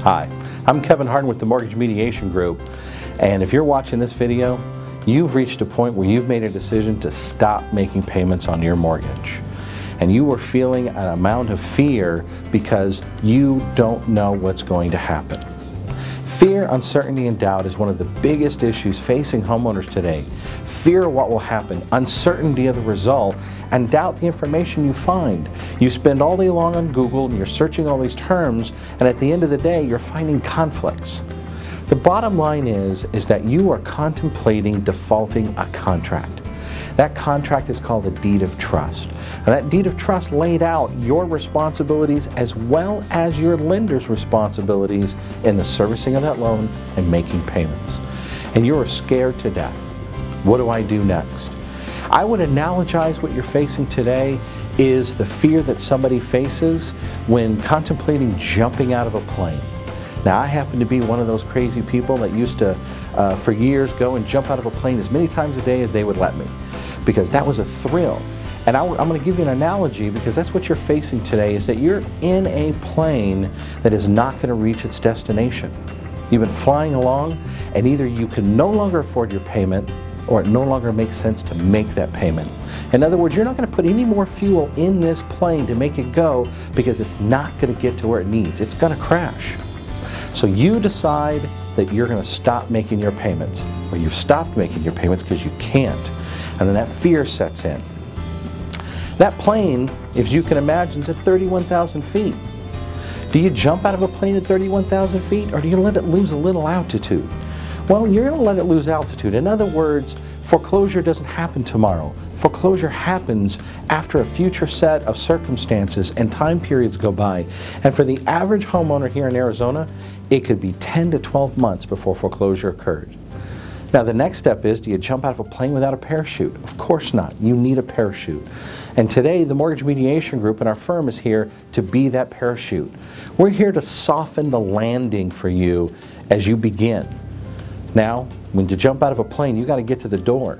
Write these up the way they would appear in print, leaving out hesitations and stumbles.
Hi, I'm Kevin Harden with the Mortgage Mediation Group, and if you're watching this video, you've reached a point where you've made a decision to stop making payments on your mortgage. And you are feeling an amount of fear because you don't know what's going to happen. Fear, uncertainty, and doubt is one of the biggest issues facing homeowners today. Fear of what will happen, uncertainty of the result, and doubt the information you find. You spend all day long on Google and you're searching all these terms, and at the end of the day, you're finding conflicts. The bottom line is that you are contemplating defaulting a contract. That contract is called a deed of trust. And that deed of trust laid out your responsibilities as well as your lender's responsibilities in the servicing of that loan and making payments. And you are scared to death. What do I do next? I would analogize what you're facing today is the fear that somebody faces when contemplating jumping out of a plane. Now, I happen to be one of those crazy people that used to, for years, go and jump out of a plane as many times a day as they would let me, because that was a thrill. And I'm going to give you an analogy because that's what you're facing today, is that you're in a plane that is not going to reach its destination. You've been flying along, and either you can no longer afford your payment, or it no longer makes sense to make that payment. In other words, you're not going to put any more fuel in this plane to make it go because it's not going to get to where it needs. It's going to crash. So you decide that you're going to stop making your payments, or you've stopped making your payments because you can't, and then that fear sets in. That plane, if you can imagine, is at 31,000 feet. Do you jump out of a plane at 31,000 feet, or do you let it lose a little altitude? Well, you're going to let it lose altitude. In other words, foreclosure doesn't happen tomorrow. Foreclosure happens after a future set of circumstances and time periods go by. And for the average homeowner here in Arizona, it could be 10 to 12 months before foreclosure occurred. Now, the next step is, do you jump out of a plane without a parachute? Of course not. You need a parachute. And today, the Mortgage Mediation Group and our firm is here to be that parachute. We're here to soften the landing for you as you begin. Now, when you jump out of a plane, you got to get to the door.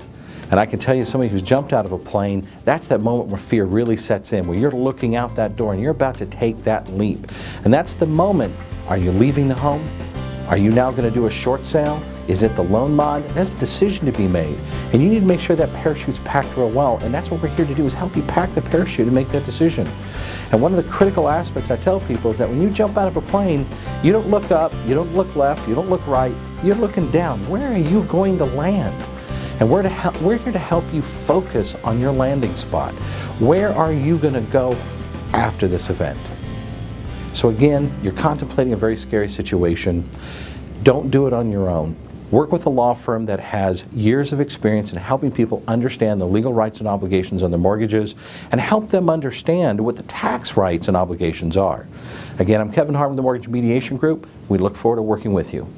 And I can tell you, somebody who's jumped out of a plane, that's that moment where fear really sets in, where you're looking out that door and you're about to take that leap. And that's the moment. Are you leaving the home? Are you now going to do a short sale? Is it the loan mod? There's a decision to be made. And you need to make sure that parachute's packed real well. And that's what we're here to do, is help you pack the parachute and make that decision. And one of the critical aspects I tell people is that when you jump out of a plane, you don't look up, you don't look left, you don't look right, you're looking down. Where are you going to land? And we're here to help you focus on your landing spot. Where are you going to go after this event? So again, you're contemplating a very scary situation. Don't do it on your own. Work with a law firm that has years of experience in helping people understand the legal rights and obligations on their mortgages, and help them understand what the tax rights and obligations are. Again, I'm Kevin Harden with the Mortgage Mediation Group. We look forward to working with you.